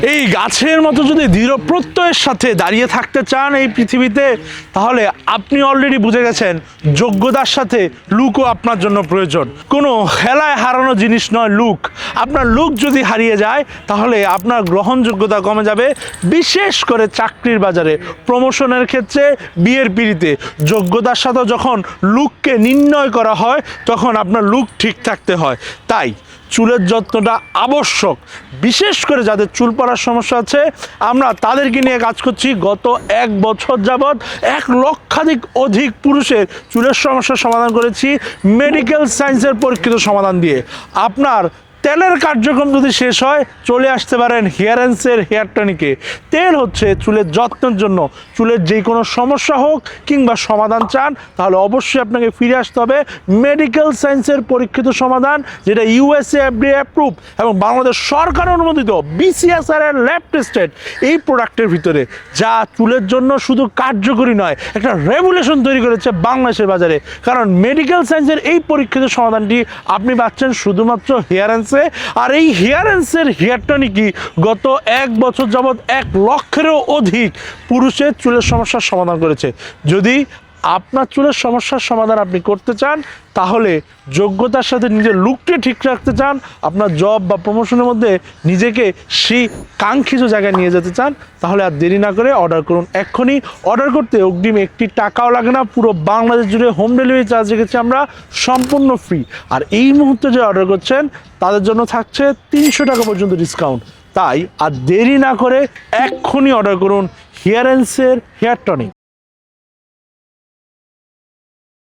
এই গাছের মতো যদি দৃঢ় প্রত্যয়ের সাথে দাঁড়িয়ে থাকতে চান এই পৃথিবীতে, তাহলে আপনি অলরেডি বুঝে গেছেন যোগ্যতার সাথে লুকও আপনার জন্য প্রয়োজন। কোনো খেলায় হারানো জিনিস নয় লুক। আপনার লুক যদি হারিয়ে যায় তাহলে আপনার গ্রহণযোগ্যতা কমে যাবে, বিশেষ করে চাকরির বাজারে, প্রমোশনের ক্ষেত্রে, বিয়ের পিড়িতে। যোগ্যতার সাথে যখন লুককে নির্ণয় করা হয় তখন আপনার লুক ঠিক থাকতে হয়। তাই চুলের যত্নটা আবশ্যক। বিশেষ করে যাদের চুল পড়ার সমস্যা আছে, আমরা তাদেরকে নিয়ে কাজ করছি গত 1 বছর যাবৎ। 1 লক্ষাধিক অধিক পুরুষের চুলের সমস্যার সমাধান করেছি মেডিকেল সায়েন্সের পরীক্ষিত সমাধান দিয়ে। আপনার তেলের কার্যক্রম যদি শেষ হয়, চলে আসতে পারেন হিয়ারেন্সের হেয়ার টনিকে। তেল হচ্ছে চুলের যত্নের জন্য। চুলের যে কোনো সমস্যা হোক কিংবা সমাধান চান, তাহলে অবশ্যই আপনাকে ফিরে আসতে হবে মেডিকেল সায়েন্সের পরীক্ষিত সমাধান, যেটা ইউএসএ FDA অ্যাপ্রুভ এবং বাংলাদেশ সরকার অনুমোদিত BCSR এর ল্যাব টেস্টেড এই প্রোডাক্টের ভিতরে, যা চুলের জন্য শুধু কার্যকরী নয়, একটা রেভলিউশন তৈরি করেছে বাংলাদেশের বাজারে। কারণ মেডিকেল সায়েন্সের এই পরীক্ষিত সমাধানটি আপনি পাচ্ছেন শুধুমাত্র হিয়ারেন্স। আর এই হিয়ারেন্সের হেয়ার টনিকই গত 1 বছর যাবৎ 1 লক্ষেরও অধিক পুরুষের চুলের সমস্যার সমাধান করেছে। যদি আপনার চুলের সমস্যার সমাধান আপনি করতে চান, তাহলে যোগ্যতার সাথে নিজের লুককে ঠিক রাখতে চান, আপনার জব বা প্রমোশনের মধ্যে নিজেকে সেই কাঙ্ক্ষিত জায়গায় নিয়ে যেতে চান, তাহলে আর দেরি না করে অর্ডার করুন। এক্ষুনি অর্ডার করতে অগ্রিম 1 টাকাও লাগে না। পুরো বাংলাদেশ জুড়ে হোম ডেলিভারি চার্জ রেখেছি আমরা সম্পূর্ণ ফ্রি। আর এই মুহূর্তে যে অর্ডার করছেন তাদের জন্য থাকছে 300 টাকা পর্যন্ত ডিসকাউন্ট। তাই আর দেরি না করে এক্ষুনি অর্ডার করুন হিয়ারেন্সের হেয়ার টনিক।